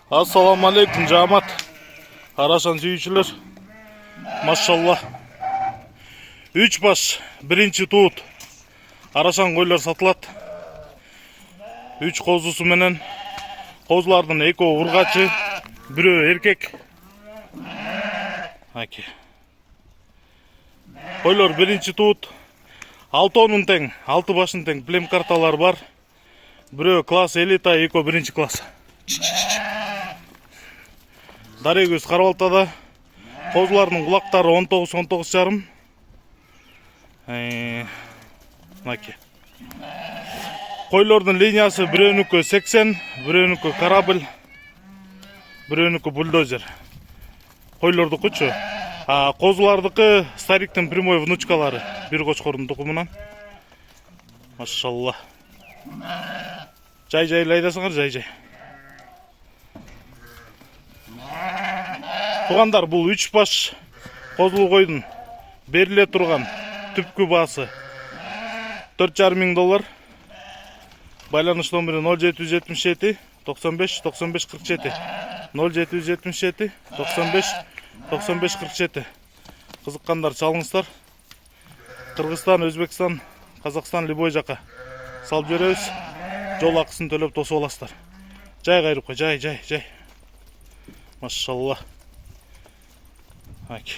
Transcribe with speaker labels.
Speaker 1: Assalamu alaikum жамат. Арашан сүйүүчүлөр. Машалла. 3 баш, биринчи туут. Арашан койлор сатылат. 3 козусу менен козулардын экөө ургачы, бирөө эркек. Аки. Койлор биринчи туут. 6 тең, 6 башын тең плем карталар бар. Бирөө класс элита, экөө биринчи класс. Дарегөз Карабалтада. Козулардын кулактары 19 жарым. Маки. Койлордун линиясы бирөөнүкө 80, бирөөнүкө корабль, бирөөнүкө бульдозер. Койлордукучу. Козулардыкы стариктин прямой внучкалары. Бир кочкордун тукумунан. Машалла. Жай-жай айдасыңар, жай-жай. Тугандар, бул 3 баш козулуу койдун бериле турган түпкү баасы $4,500. Байланыш номери 0777 95 95 47. 0777 95 95 47. Кызыккандар чалыңыздар. Кыргызстан, Өзбекстан, Казакстан любой жака салып жиберебиз. Жол акысын төлөп тосуп аласыздар. Жай кайрып кой, жай. Машалла. Аки.